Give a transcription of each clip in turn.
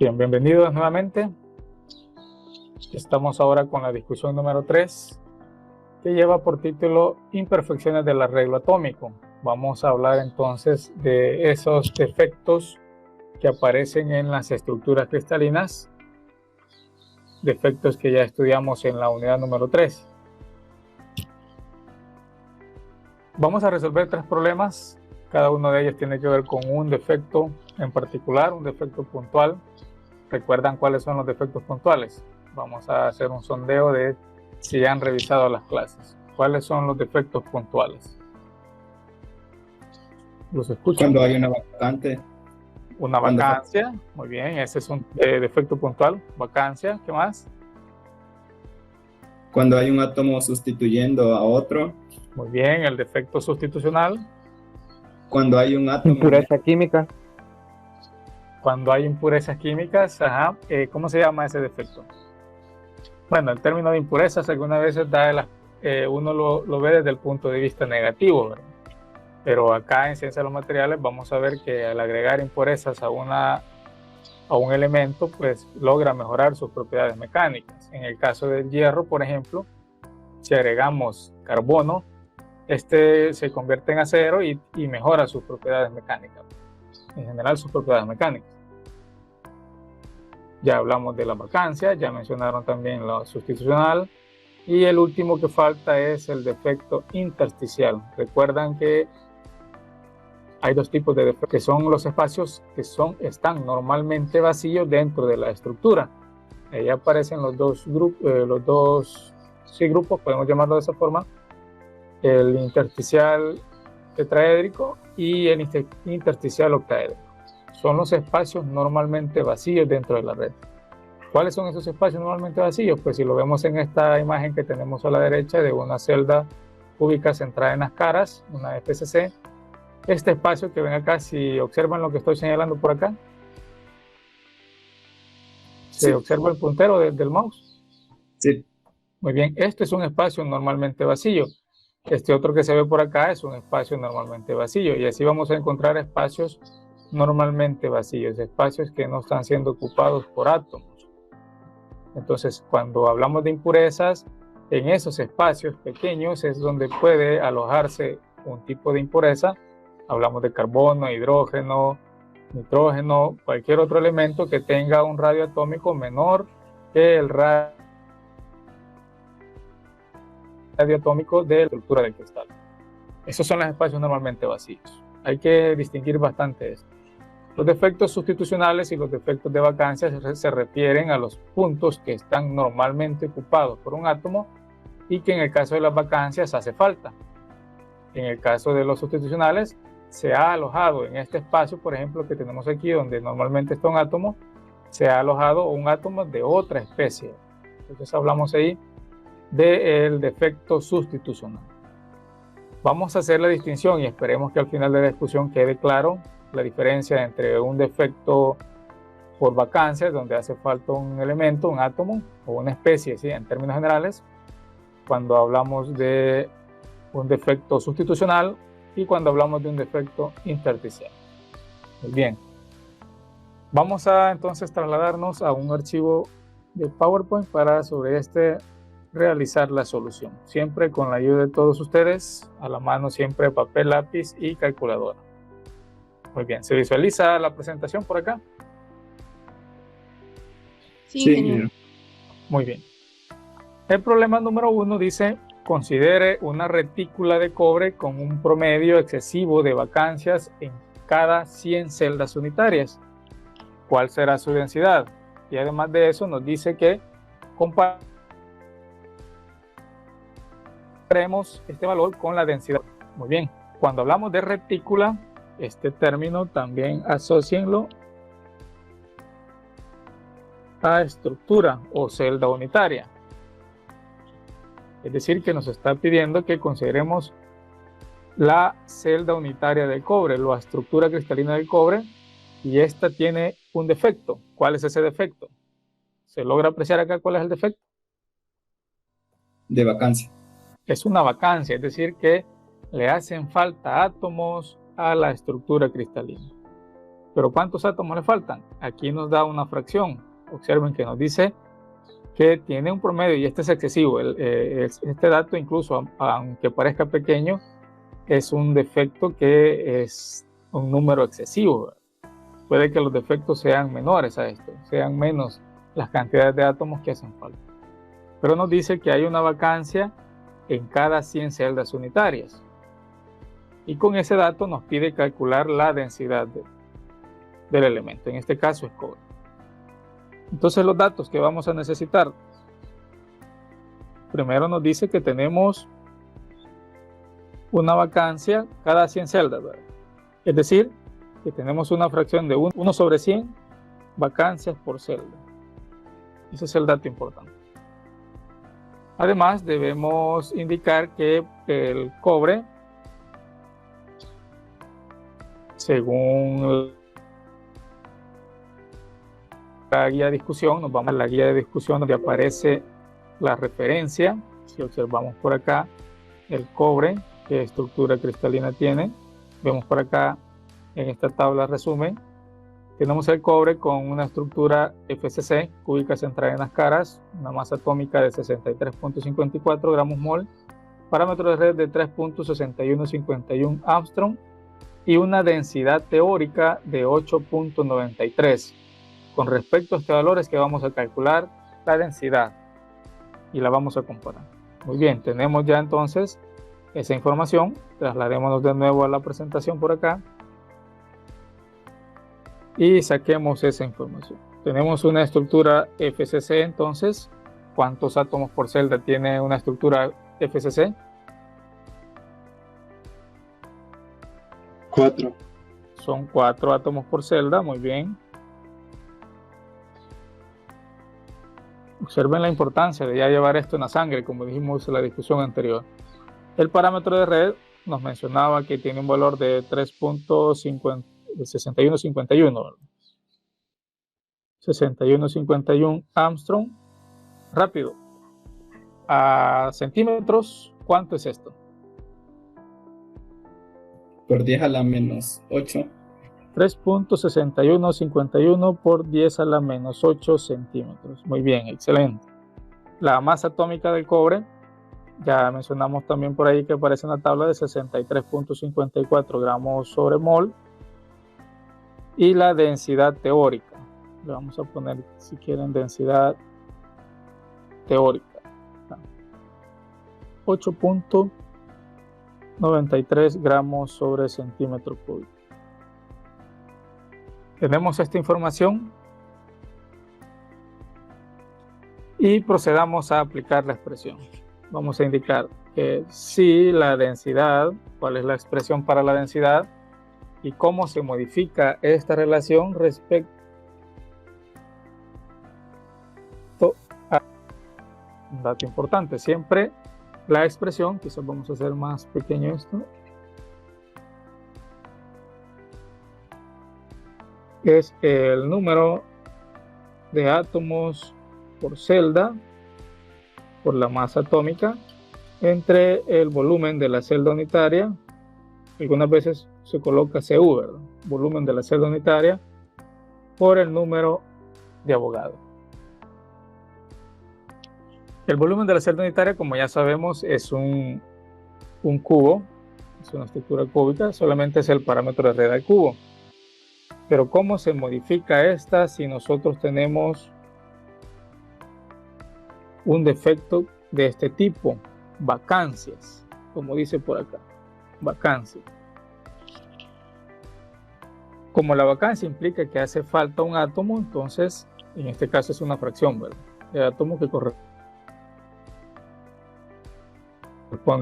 Bien, bienvenidos nuevamente. Estamos ahora con la discusión número 3, que lleva por título Imperfecciones del arreglo atómico. Vamos a hablar entonces de esos defectos que aparecen en las estructuras cristalinas, defectos que ya estudiamos en la unidad número 3. Vamos a resolver 3 problemas. Cada uno de ellos tiene que ver con un defecto en particular, un defecto puntual. ¿Recuerdan cuáles son los defectos puntuales? Vamos a hacer un sondeo de si han revisado las clases. ¿Cuáles son los defectos puntuales? ¿Los escuchan? Cuando hay una vacante. Una vacancia, muy bien, ese es un defecto puntual, vacancia. ¿Qué más? Cuando hay un átomo sustituyendo a otro. Muy bien, el defecto sustitucional. Cuando hay un átomo... Impureza química. Cuando hay impurezas químicas, ajá. ¿Cómo se llama ese defecto? Bueno, el término de impurezas algunas veces uno lo ve desde el punto de vista negativo, ¿verdad? Pero acá en Ciencia de los Materiales vamos a ver que al agregar impurezas a un elemento, pues logra mejorar sus propiedades mecánicas. En el caso del hierro, por ejemplo, si agregamos carbono, este se convierte en acero y mejora sus propiedades mecánicas, en general sus propiedades mecánicas. Ya hablamos de la vacancia, ya mencionaron también lo sustitucional, y el último que falta es el defecto intersticial. Recuerdan que hay dos tipos de defectos, que son los espacios que están normalmente vacíos dentro de la estructura. Ahí aparecen los dos grupos, podemos llamarlo de esa forma, el intersticial tetraédrico y el intersticial octaédrico. Son los espacios normalmente vacíos dentro de la red. ¿Cuáles son esos espacios normalmente vacíos? Pues si lo vemos en esta imagen que tenemos a la derecha de una celda cúbica centrada en las caras, una FCC, este espacio que ven acá, si observan lo que estoy señalando por acá, ¿se observa el puntero del mouse? Sí. Muy bien, este es un espacio normalmente vacío. Este otro que se ve por acá es un espacio normalmente vacío, y así vamos a encontrar espacios normalmente vacíos, espacios que no están siendo ocupados por átomos. Entonces, cuando hablamos de impurezas, en esos espacios pequeños es donde puede alojarse un tipo de impureza. Hablamos de carbono, hidrógeno, nitrógeno, cualquier otro elemento que tenga un radio atómico menor que el radio atómico de la estructura del cristal. Esos son los espacios normalmente vacíos. Hay que distinguir bastante esto. Los defectos sustitucionales y los defectos de vacancia se refieren a los puntos que están normalmente ocupados por un átomo y que en el caso de las vacancias hace falta. En el caso de los sustitucionales, se ha alojado en este espacio, por ejemplo, que tenemos aquí, donde normalmente está un átomo, se ha alojado un átomo de otra especie. Entonces hablamos ahí del defecto sustitucional. Vamos a hacer la distinción y esperemos que al final de la discusión quede claro la diferencia entre un defecto por vacancia, donde hace falta un elemento, un átomo o una especie, ¿sí? En términos generales, cuando hablamos de un defecto sustitucional y cuando hablamos de un defecto intersticial. Muy bien. Vamos a entonces trasladarnos a un archivo de PowerPoint para sobre este realizar la solución. Siempre con la ayuda de todos ustedes, a la mano siempre papel, lápiz y calculadora. Muy bien, ¿se visualiza la presentación por acá? Sí. Muy bien. El problema número 1 dice: considere una retícula de cobre con un promedio excesivo de vacancias en cada 100 celdas unitarias. ¿Cuál será su densidad? Y además de eso nos dice que comparemos este valor con la densidad. Muy bien, cuando hablamos de retícula, este término también asócienlo a estructura o celda unitaria. Es decir, que nos está pidiendo que consideremos la celda unitaria del cobre, la estructura cristalina del cobre, y esta tiene un defecto. ¿Cuál es ese defecto? ¿Se logra apreciar acá cuál es el defecto? De vacancia. Es una vacancia, es decir, que le hacen falta átomos a la estructura cristalina. Pero ¿cuántos átomos le faltan? Aquí nos da una fracción. Observen que nos dice que tiene un promedio, y este es excesivo. Este dato, incluso aunque parezca pequeño, es un defecto que es un número excesivo. Puede que los defectos sean menores a esto, sean menos las cantidades de átomos que hacen falta. Pero nos dice que hay una vacancia en cada 100 celdas unitarias. Y con ese dato nos pide calcular la densidad del elemento. En este caso es cobre. Entonces los datos que vamos a necesitar. Primero nos dice que tenemos una vacancia cada 100 celdas, ¿verdad? Es decir, que tenemos una fracción de 1 sobre 100 vacancias por celda. Ese es el dato importante. Además, debemos indicar que el cobre, según la guía de discusión, nos vamos a la guía de discusión donde aparece la referencia. Si observamos por acá el cobre, qué estructura cristalina tiene, vemos por acá en esta tabla resumen, tenemos el cobre con una estructura FCC, cúbica centrada en las caras, una masa atómica de 63.54 gramos mol, parámetro de red de 3.6151 Armstrong y una densidad teórica de 8.93. Con respecto a este valor es que vamos a calcular la densidad y la vamos a comparar. Muy bien, tenemos ya entonces esa información. Trasladémonos de nuevo a la presentación por acá y saquemos esa información. Tenemos una estructura FCC, entonces, ¿cuántos átomos por celda tiene una estructura FCC? 4. Son 4 átomos por celda, muy bien. Observen la importancia de ya llevar esto en la sangre, como dijimos en la discusión anterior. El parámetro de red nos mencionaba que tiene un valor de 3.6151. 6151 Armstrong. Rápido. A centímetros, ¿cuánto es esto? Por 10 a la menos 8. 3.6151 por 10 a la menos 8 centímetros. Muy bien, excelente. La masa atómica del cobre, ya mencionamos también por ahí que aparece en la tabla, de 63.54 gramos sobre mol. Y la densidad teórica, le vamos a poner, si quieren, densidad teórica. 8.93 gramos sobre centímetro cúbico. Tenemos esta información y procedamos a aplicar la expresión. Vamos a indicar que si la densidad, cuál es la expresión para la densidad y cómo se modifica esta relación respecto a un dato importante. Siempre la expresión, quizás vamos a hacer más pequeño esto, es el número de átomos por celda por la masa atómica entre el volumen de la celda unitaria. Algunas veces se coloca CU, ¿verdad? Volumen de la celda unitaria por el número de Avogadro. El volumen de la celda unitaria, como ya sabemos, es un cubo, es una estructura cúbica, solamente es el parámetro de red al cubo. Pero ¿cómo se modifica esta si nosotros tenemos un defecto de este tipo? Vacancias, como dice por acá, vacancia. Como la vacancia implica que hace falta un átomo, entonces en este caso es una fracción, ¿verdad? El átomo que corresponde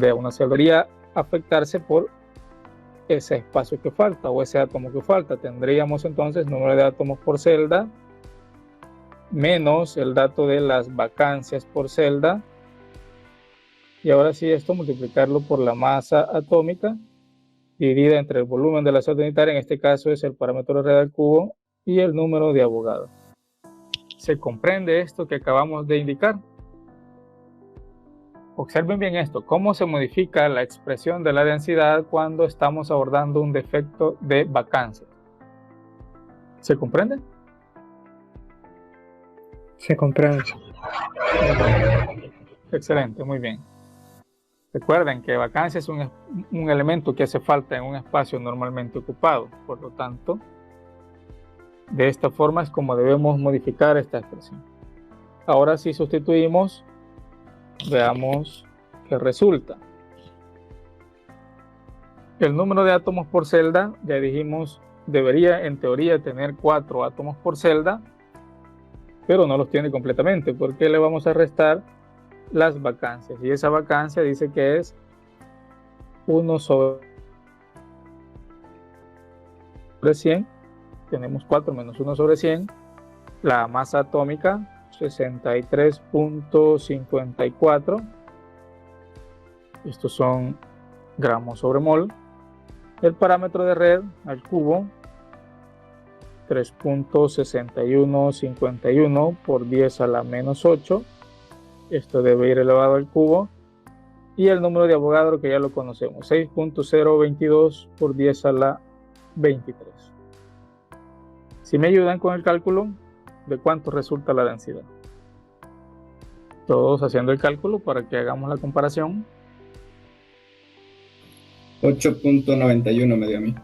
a una celda debería afectarse por ese espacio que falta o ese átomo que falta. Tendríamos entonces número de átomos por celda menos el dato de las vacancias por celda, y ahora sí esto multiplicarlo por la masa atómica dividida entre el volumen de la celda unitaria, en este caso es el parámetro de red al cubo, y el número de Avogadro. ¿Se comprende esto que acabamos de indicar? Observen bien esto, cómo se modifica la expresión de la densidad cuando estamos abordando un defecto de vacancia. ¿Se comprende? Se comprende. Excelente, muy bien. Recuerden que vacancia es un elemento que hace falta en un espacio normalmente ocupado. Por lo tanto, de esta forma es como debemos modificar esta expresión. Ahora si sustituimos, veamos qué resulta. El número de átomos por celda, ya dijimos, debería en teoría tener 4 átomos por celda, pero no los tiene completamente, porque le vamos a restar las vacancias. Y esa vacancia dice que es 1 sobre 100. Tenemos 4 menos 1 sobre 100. La masa atómica, 63.54. Estos son gramos sobre mol. El parámetro de red al cubo, 3.6151 por 10 a la menos 8. Esto debe ir elevado al cubo. Y el número de Avogadro, que ya lo conocemos, 6.022 por 10 a la 23. Si me ayudan con el cálculo de cuánto resulta la densidad. Todos haciendo el cálculo para que hagamos la comparación. 8.91 me dio a mí.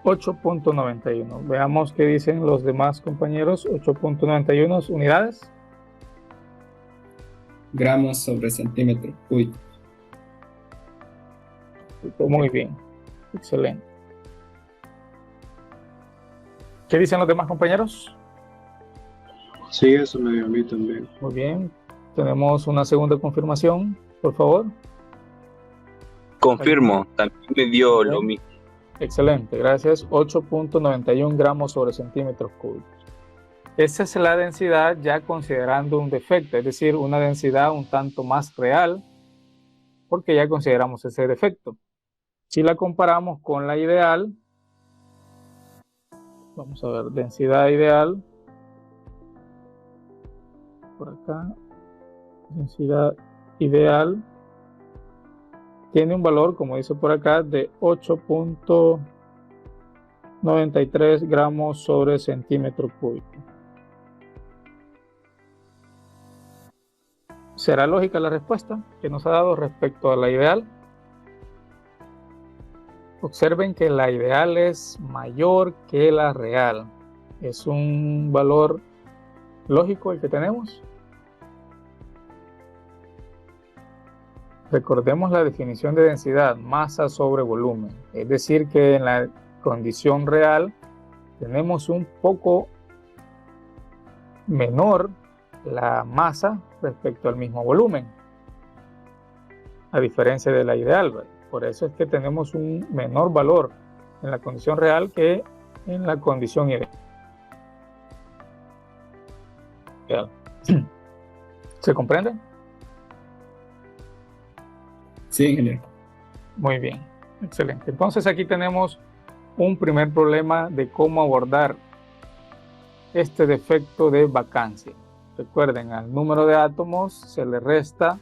8.91. Veamos qué dicen los demás compañeros. 8.91 unidades. Gramos sobre centímetro cúbico. Muy bien. Excelente. ¿Qué dicen los demás compañeros? Sí, eso me dio a mí también. Muy bien. Tenemos una segunda confirmación, por favor. Confirmo, también me dio lo mismo. Excelente, gracias. 8.91 gramos sobre centímetros cúbicos. Esa es la densidad ya considerando un defecto, es decir, una densidad un tanto más real, porque ya consideramos ese defecto. Si la comparamos con la ideal, vamos a ver, densidad ideal, por acá, densidad ideal, tiene un valor, como dice por acá, de 8.93 gramos sobre centímetro cúbico. ¿Será lógica la respuesta que nos ha dado respecto a la ideal? Observen que la ideal es mayor que la real. ¿Es un valor lógico el que tenemos? Recordemos la definición de densidad, masa sobre volumen. Es decir que en la condición real tenemos un poco menor la masa respecto al mismo volumen, a diferencia de la ideal, ¿verdad? Por eso es que tenemos un menor valor en la condición real que en la condición ideal. ¿Se comprende? Sí, ingeniero. Muy bien, excelente. Entonces aquí tenemos un primer problema de cómo abordar este defecto de vacancia. Recuerden, al número de átomos se le resta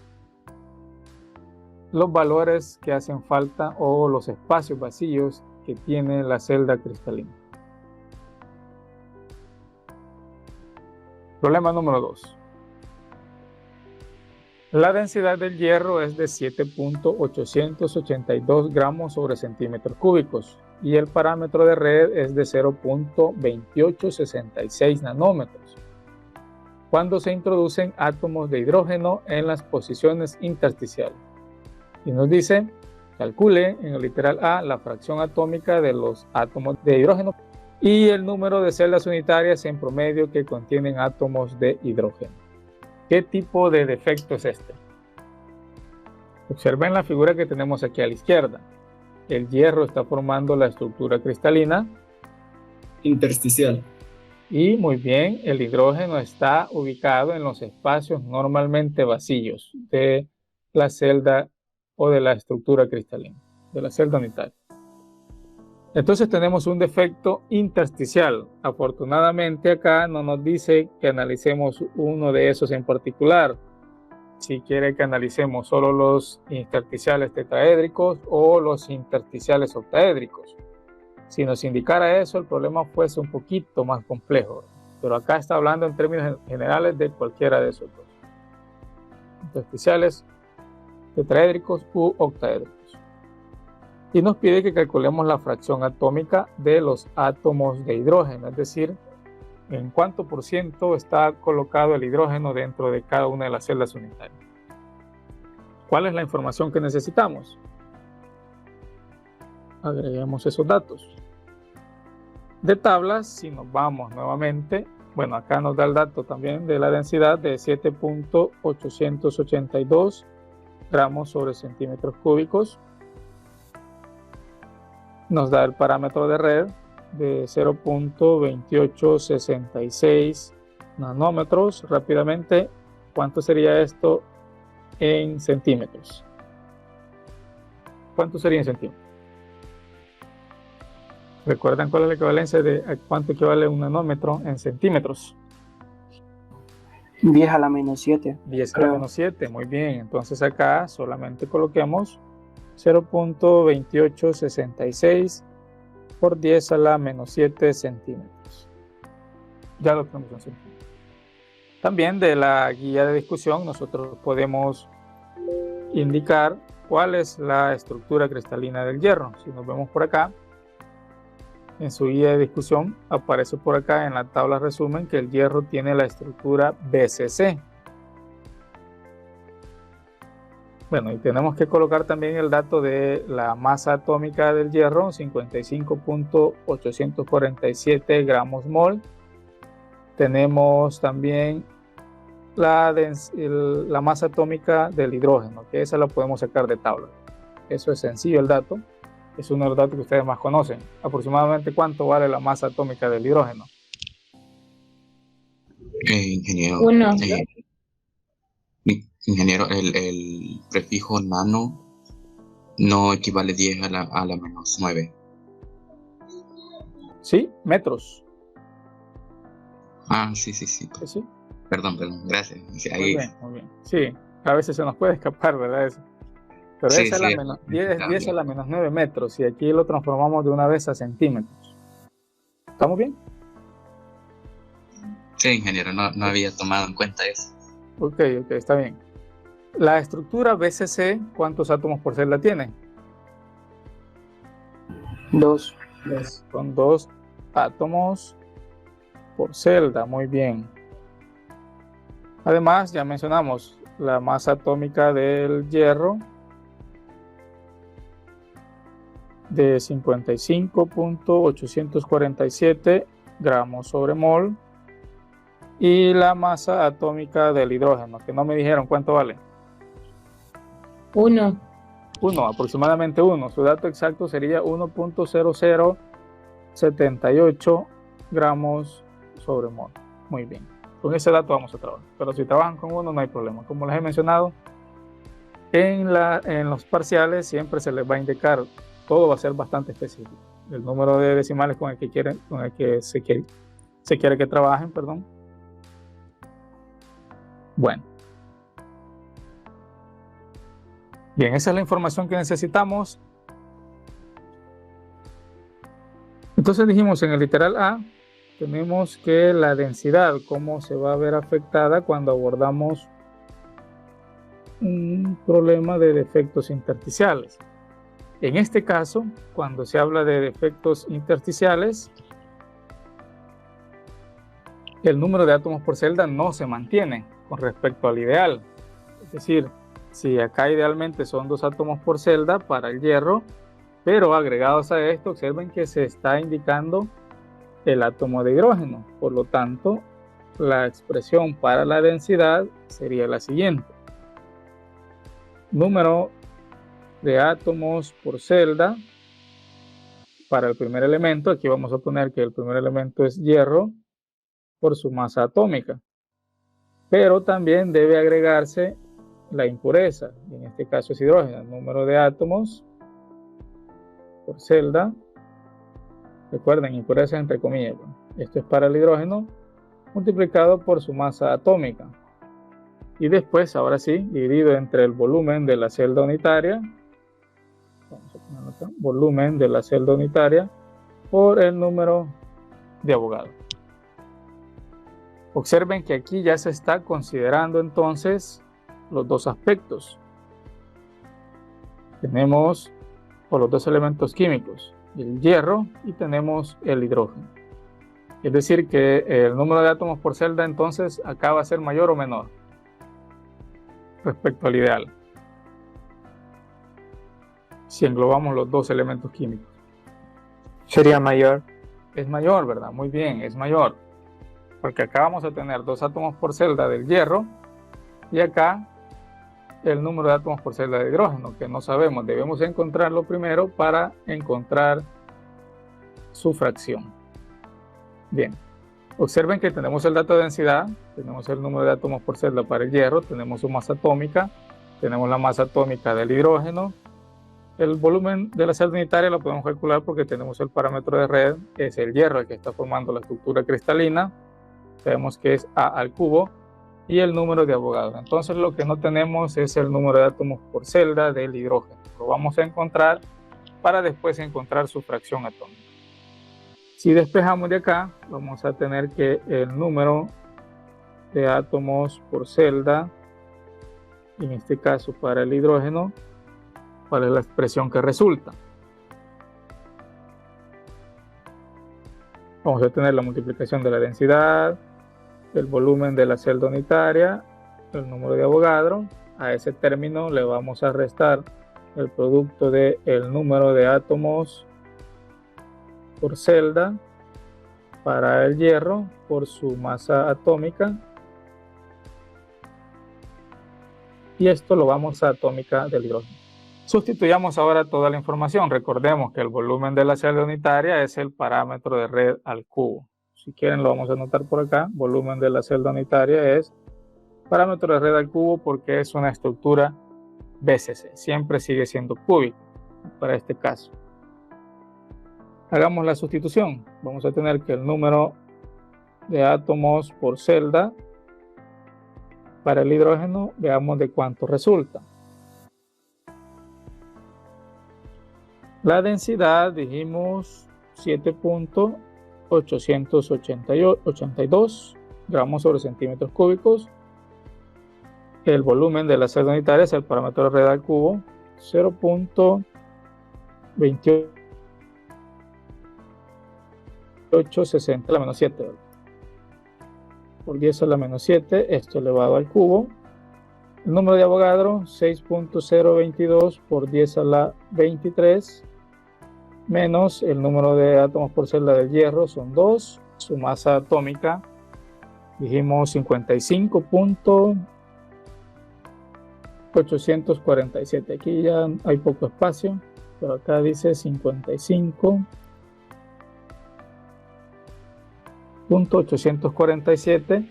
los valores que hacen falta o los espacios vacíos que tiene la celda cristalina. Problema número 2. La densidad del hierro es de 7.882 gramos sobre centímetros cúbicos y el parámetro de red es de 0.2866 nanómetros. Cuando se introducen átomos de hidrógeno en las posiciones intersticiales. Y nos dice, calcule en el literal A la fracción atómica de los átomos de hidrógeno y el número de celdas unitarias en promedio que contienen átomos de hidrógeno. ¿Qué tipo de defecto es este? Observen la figura que tenemos aquí a la izquierda. El hierro está formando la estructura cristalina Intersticial. y muy bien, el hidrógeno está ubicado en los espacios normalmente vacíos de la celda o de la estructura cristalina, de la celda unitaria. Entonces tenemos un defecto intersticial. Afortunadamente acá no nos dice que analicemos uno de esos en particular. Si quiere que analicemos solo los intersticiales tetraédricos o los intersticiales octaédricos. Si nos indicara eso, el problema fuese un poquito más complejo. Pero acá está hablando en términos generales de cualquiera de esos dos: intersticiales, tetraédricos u octaédricos. Y nos pide que calculemos la fracción atómica de los átomos de hidrógeno, es decir, en cuánto por ciento está colocado el hidrógeno dentro de cada una de las celdas unitarias. ¿Cuál es la información que necesitamos? Agreguemos esos datos. De tablas, si nos vamos nuevamente, bueno, acá nos da el dato también de la densidad de 7.882 gramos sobre centímetros cúbicos. Nos da el parámetro de red de 0.2866 nanómetros. Rápidamente, ¿cuánto sería esto en centímetros? ¿Cuánto sería en centímetros? ¿Recuerdan cuál es la equivalencia de a cuánto equivale un nanómetro en centímetros? 10 a la menos 7. 10 a la menos 7, muy bien. Entonces acá solamente coloquemos 0.2866 por 10 a la menos 7 centímetros. Ya lo tenemos en centímetros. También de la guía de discusión nosotros podemos indicar cuál es la estructura cristalina del hierro. Si nos vemos por acá, en su guía de discusión aparece por acá en la tabla resumen que el hierro tiene la estructura BCC. Bueno, y tenemos que colocar también el dato de la masa atómica del hierro, 55.847 gramos mol. Tenemos también la masa atómica del hidrógeno, que esa la podemos sacar de tabla. Eso es sencillo el dato. Es uno de los datos que ustedes más conocen. Aproximadamente, ¿cuánto vale la masa atómica del hidrógeno? Ingeniero. 1. Ingeniero, el prefijo nano no equivale 10 a la menos 9. Sí, metros. Ah, sí. Sí. Perdón, gracias. Sí, Muy bien. Sí, a veces se nos puede escapar, ¿verdad? Eso. Pero Sí, esa es sí, la menos, 10 a la menos 9 metros, y aquí lo transformamos de una vez a centímetros. ¿Estamos bien? Sí, ingeniero, no había tomado en cuenta eso. Ok, está bien. La estructura BCC, ¿cuántos átomos por celda tiene? 2. Son 2 átomos por celda, muy bien. Además, ya mencionamos la masa atómica del hierro de 55.847 gramos sobre mol, y la masa atómica del hidrógeno, que no me dijeron cuánto vale. 1. Aproximadamente 1. Su dato exacto sería 1.0078 gramos sobre mol. Muy bien. Con ese dato vamos a trabajar. Pero si trabajan con 1 no hay problema. Como les he mencionado, en los parciales siempre se les va a indicar, todo va a ser bastante específico. El número de decimales con el que se quiere que trabajen, perdón. Bueno. Bien, esa es la información que necesitamos. Entonces dijimos en el literal A, tenemos que la densidad, cómo se va a ver afectada cuando abordamos un problema de defectos intersticiales. En este caso, cuando se habla de defectos intersticiales, el número de átomos por celda no se mantiene con respecto al ideal. Es decir, si acá idealmente son 2 átomos por celda para el hierro, pero agregados a esto, observen que se está indicando el átomo de hidrógeno. Por lo tanto, la expresión para la densidad sería la siguiente: número de átomos por celda para el primer elemento. Aquí vamos a poner que el primer elemento es hierro por su masa atómica, pero también debe agregarse la impureza, y en este caso es hidrógeno. El número de átomos por celda, recuerden, impureza entre comillas, esto es para el hidrógeno, multiplicado por su masa atómica, y después, ahora sí, dividido entre el volumen de la celda unitaria. Vamos a ponerlo acá, volumen de la celda unitaria por el número de Avogadro. Observen que aquí ya se está considerando entonces los dos aspectos. Tenemos por los dos elementos químicos, el hierro y tenemos el hidrógeno. Es decir que el número de átomos por celda entonces acá va a ser mayor o menor respecto al ideal, si englobamos los dos elementos químicos. Sería mayor. Es mayor, ¿verdad? Muy bien, es mayor. Porque acá vamos a tener 2 átomos por celda del hierro y acá el número de átomos por celda de hidrógeno, que no sabemos. Debemos encontrarlo primero para encontrar su fracción. Bien. Observen que tenemos el dato de densidad, tenemos el número de átomos por celda para el hierro, tenemos su masa atómica, tenemos la masa atómica del hidrógeno. El volumen de la celda unitaria lo podemos calcular porque tenemos el parámetro de red, que es el hierro el que está formando la estructura cristalina. Sabemos que es A al cubo y el número de Avogadro. Entonces lo que no tenemos es el número de átomos por celda del hidrógeno. Lo vamos a encontrar para después encontrar su fracción atómica. Si despejamos de acá, vamos a tener que el número de átomos por celda, en este caso para el hidrógeno, ¿cuál es la expresión que resulta? Vamos a tener la multiplicación de la densidad, el volumen de la celda unitaria, el número de Avogadro. A ese término le vamos a restar el producto del número de átomos por celda para el hierro por su masa atómica. Y esto lo vamos a atómica del hidrógeno. Sustituyamos ahora toda la información. Recordemos que el volumen de la celda unitaria es el parámetro de red al cubo. Si quieren lo vamos a anotar por acá. Volumen de la celda unitaria es parámetro de red al cubo porque es una estructura BCC. Siempre sigue siendo cúbico para este caso. Hagamos la sustitución. Vamos a tener que el número de átomos por celda para el hidrógeno, veamos de cuánto resulta. La densidad dijimos 7.882 gramos sobre centímetros cúbicos. El volumen de la celda unitaria es el parámetro de red al cubo, 0.2860 a la menos 7. Por 10 a la menos 7, esto elevado al cubo. El número de Avogadro, 6.022 por 10 a la 23, menos el número de átomos por celda del hierro, son 2. Su masa atómica, dijimos 55.847. Aquí ya hay poco espacio, pero acá dice 55.847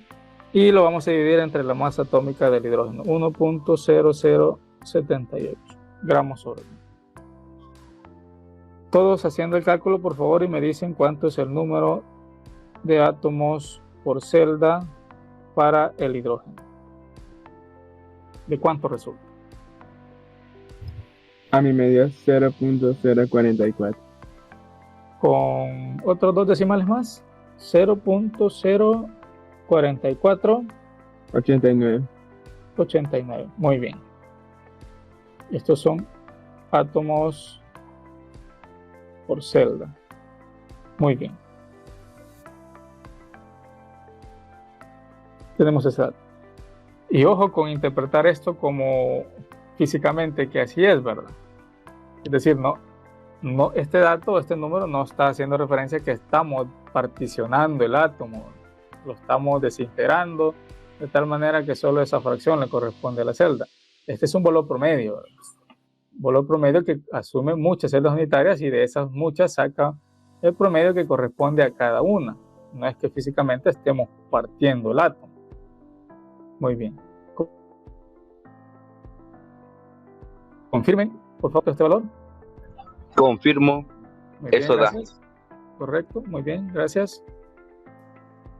y lo vamos a dividir entre la masa atómica del hidrógeno, 1.0078 gramos sobre. Todos haciendo el cálculo, por favor, y me dicen cuánto es el número de átomos por celda para el hidrógeno. ¿De cuánto resulta? A mi me dio 0.044. Con otros dos decimales más, 0.044 89. Muy bien. Estos son átomos por celda. Muy bien. Tenemos ese dato. Y ojo con interpretar esto como físicamente que así es, ¿verdad? Es decir, no, este dato, este número no está haciendo referencia a que estamos particionando el átomo, lo estamos desintegrando de tal manera que solo esa fracción le corresponde a la celda. Este es un valor promedio, ¿verdad? Valor promedio que asume muchas celdas unitarias y de esas muchas saca el promedio que corresponde a cada una. No es que físicamente estemos partiendo el átomo. Muy bien. Confirmen, por favor, este valor. Confirmo. Muy bien, Eso da. gracias. Correcto, muy bien, gracias.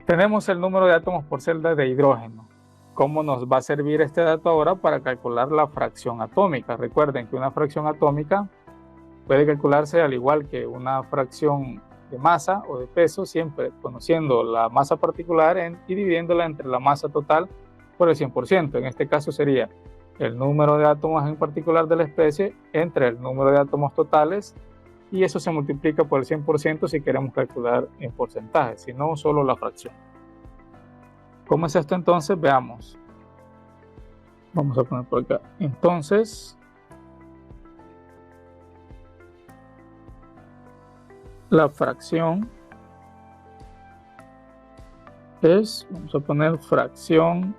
Tenemos el número de átomos por celda de hidrógeno. ¿Cómo nos va a servir este dato ahora para calcular la fracción atómica? Recuerden que una fracción atómica puede calcularse al igual que una fracción de masa o de peso, siempre conociendo la masa particular y dividiéndola entre la masa total por el 100%. En este caso sería el número de átomos en particular de la especie entre el número de átomos totales, y eso se multiplica por el 100% si queremos calcular en porcentaje, si no solo la fracción. ¿Cómo es esto entonces? Veamos. Vamos a poner por acá. Entonces, la fracción es, vamos a poner fracción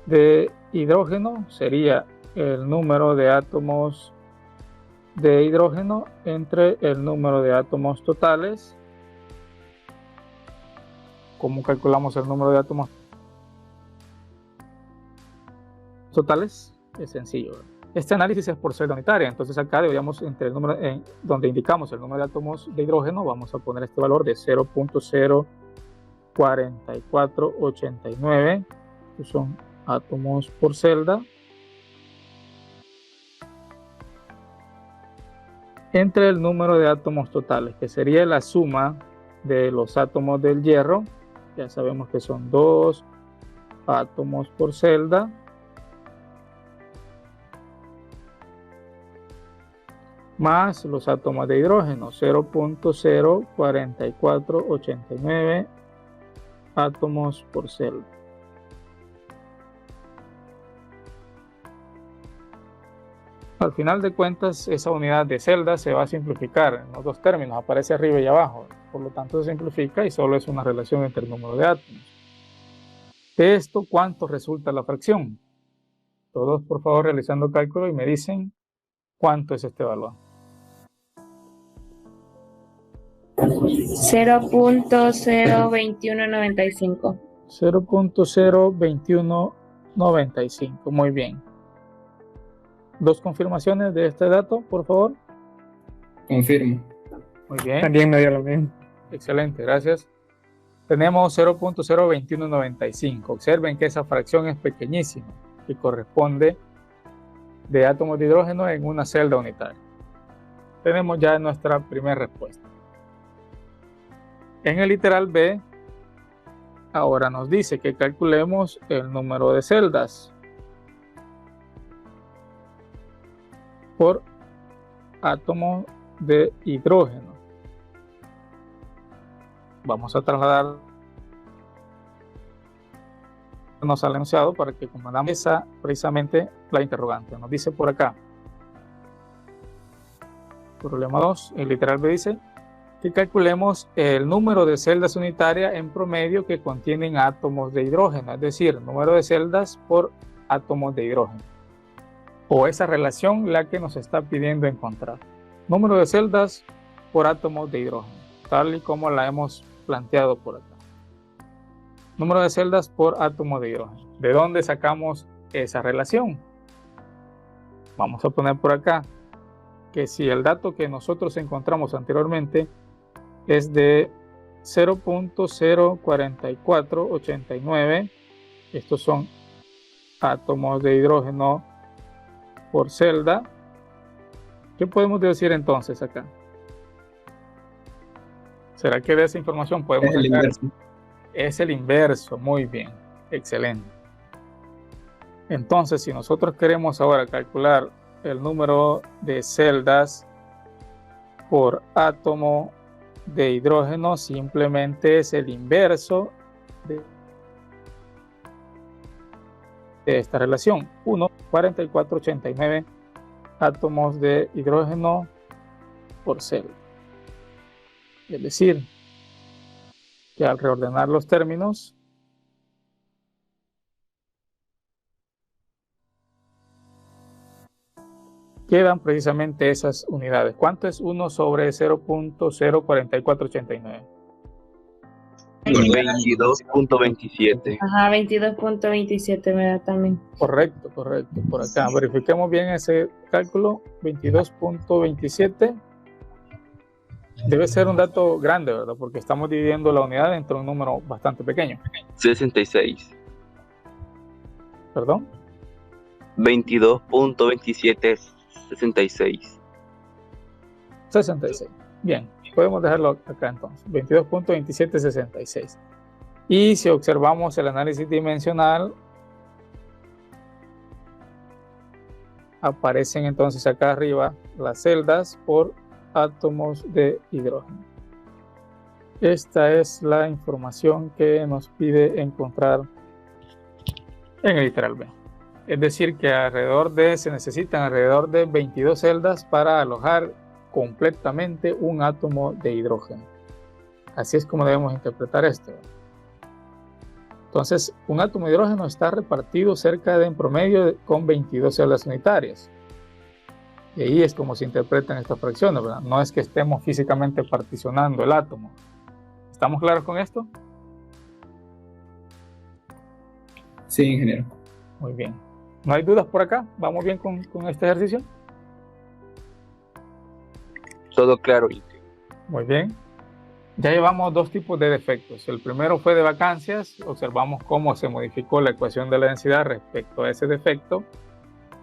de hidrógeno, sería el número de átomos de hidrógeno entre el número de átomos totales. ¿Cómo calculamos el número de átomos totales? Es sencillo. Este análisis es por celda unitaria, entonces acá deberíamos, entre el número, donde indicamos el número de átomos de hidrógeno, vamos a poner este valor de 0.04489, que son átomos por celda, entre el número de átomos totales, que sería la suma de los átomos del hierro. Ya sabemos que son 2 átomos por celda, más los átomos de hidrógeno, 0.04489 átomos por celda. Al final de cuentas, esa unidad de celda se va a simplificar en los dos términos, aparece arriba y abajo, por lo tanto se simplifica y solo es una relación entre el número de átomos. De esto, ¿cuánto resulta la fracción? Todos, por favor, realizando cálculo y me dicen cuánto es este valor. 0.02195. 0.02195, muy bien. Dos confirmaciones de este dato, por favor. Confirmo. Muy bien. También me dio lo mismo. Excelente, gracias. Tenemos 0.02195. Observen que esa fracción es pequeñísima y corresponde de átomos de hidrógeno en una celda unitaria. Tenemos ya nuestra primera respuesta. En el literal B, ahora nos dice que calculemos el número de celdas por átomo de hidrógeno. Vamos a trasladarnos al enunciado para que comprendamos esa precisamente la interrogante. Nos dice por acá, problema 2, el literal B dice que calculemos el número de celdas unitarias en promedio que contienen átomos de hidrógeno, es decir, número de celdas por átomos de hidrógeno, o esa relación la que nos está pidiendo encontrar. Número de celdas por átomos de hidrógeno, tal y como la hemos planteado por acá. Número de celdas por átomo de hidrógeno. ¿De dónde sacamos esa relación? Vamos a poner por acá que si el dato que nosotros encontramos anteriormente es de 0.04489, estos son átomos de hidrógeno por celda, ¿qué podemos decir entonces acá? ¿Será que de esa información podemos Es el sacar? inverso. Es el inverso, muy bien, excelente. Entonces, si nosotros queremos ahora calcular el número de celdas por átomo de hidrógeno, simplemente es el inverso de esta relación, 1.4489 átomos de hidrógeno por celda. Es decir, que al reordenar los términos, quedan precisamente esas unidades. ¿Cuánto es 1 sobre 0.04489? 22.27. Ajá, 22.27 me da también. Correcto, correcto. Por acá, verifiquemos bien ese cálculo. 22.27. Debe ser un dato grande, ¿verdad? Porque estamos dividiendo la unidad entre un número bastante pequeño. 66. ¿Perdón? 22.27, 66. 66. Bien, podemos dejarlo acá entonces, 22.2766. Y si observamos el análisis dimensional, aparecen entonces acá arriba las celdas por átomos de hidrógeno. Esta es la información que nos pide encontrar en el literal B. Es decir, que se necesitan alrededor de 22 celdas para alojar completamente un átomo de hidrógeno. Así es como debemos interpretar esto. Entonces, un átomo de hidrógeno está repartido cerca de en promedio con 22 celdas unitarias. Y ahí es como se interpretan estas fracciones, ¿verdad? No es que estemos físicamente particionando el átomo. ¿Estamos claros con esto? Sí, ingeniero. Muy bien. ¿No hay dudas por acá? ¿Vamos bien con este ejercicio? Todo claro. Muy bien. Ya llevamos dos tipos de defectos. El primero fue de vacancias. Observamos cómo se modificó la ecuación de la densidad respecto a ese defecto.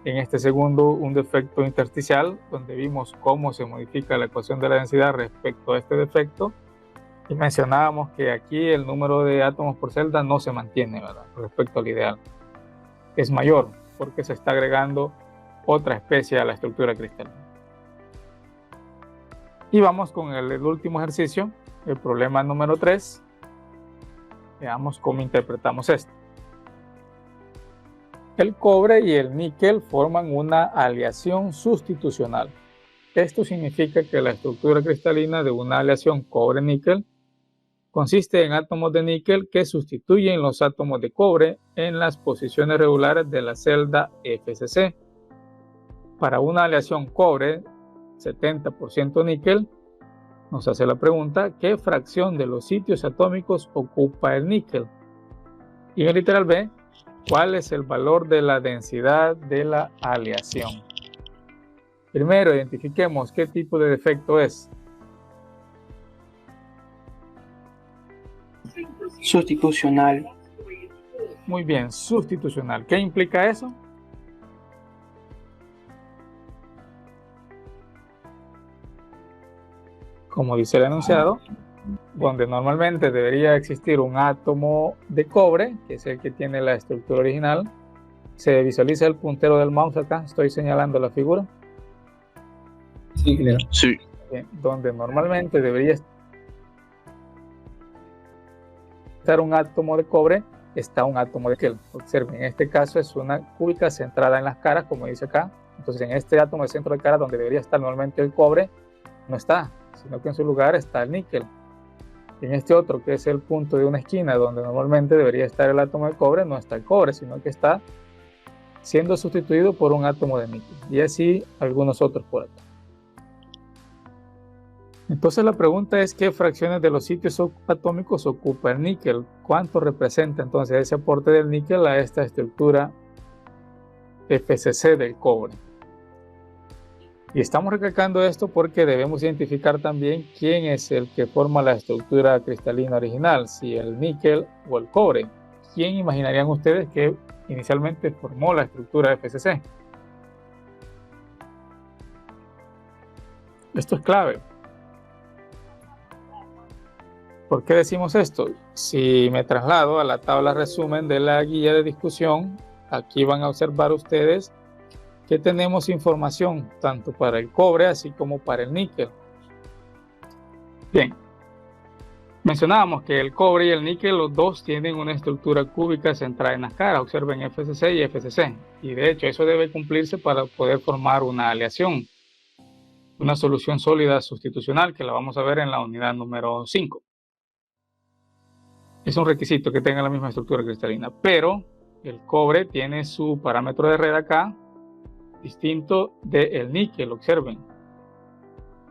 En este segundo, un defecto intersticial, donde vimos cómo se modifica la ecuación de la densidad respecto a este defecto. Y mencionábamos que aquí el número de átomos por celda no se mantiene, ¿verdad?, respecto al ideal. Es mayor porque se está agregando otra especie a la estructura cristalina. Y vamos con el último ejercicio, el problema número 3. Veamos cómo interpretamos esto. El cobre y el níquel forman una aleación sustitucional. Esto significa que la estructura cristalina de una aleación cobre-níquel consiste en átomos de níquel que sustituyen los átomos de cobre en las posiciones regulares de la celda FCC. Para una aleación cobre 70% níquel, nos hace la pregunta: ¿qué fracción de los sitios atómicos ocupa el níquel? Y en el literal B, ¿cuál es el valor de la densidad de la aleación? Primero, identifiquemos qué tipo de defecto es. Sustitucional. Muy bien, sustitucional. ¿Qué implica eso? Como dice el enunciado, donde normalmente debería existir un átomo de cobre, que es el que tiene la estructura original, se visualiza el puntero del mouse acá, estoy señalando la figura. Sí, ingeniero. Sí. Bien, donde normalmente debería estar un átomo de cobre, está un átomo de níquel. Observen, en este caso es una cúbica centrada en las caras, como dice acá. Entonces en este átomo de centro de cara, donde debería estar normalmente el cobre, no está, sino que en su lugar está el níquel. En este otro, que es el punto de una esquina, donde normalmente debería estar el átomo de cobre, no está el cobre, sino que está siendo sustituido por un átomo de níquel. Y así algunos otros por acá. Entonces la pregunta es: ¿qué fracciones de los sitios atómicos ocupa el níquel? ¿Cuánto representa entonces ese aporte del níquel a esta estructura FCC del cobre? Y estamos recalcando esto porque debemos identificar también quién es el que forma la estructura cristalina original, si el níquel o el cobre. ¿Quién imaginarían ustedes que inicialmente formó la estructura FCC? Esto es clave. ¿Por qué decimos esto? Si me traslado a la tabla resumen de la guía de discusión, aquí van a observar ustedes que tenemos información tanto para el cobre así como para el níquel. Bien, mencionábamos que el cobre y el níquel, los dos tienen una estructura cúbica centrada en las caras. Observen FCC y FCC. Y de hecho eso debe cumplirse para poder formar una aleación, una solución sólida sustitucional, que la vamos a ver en la unidad número 5. Es un requisito que tenga la misma estructura cristalina, pero el cobre tiene su parámetro de red acá, distinto del níquel. Observen,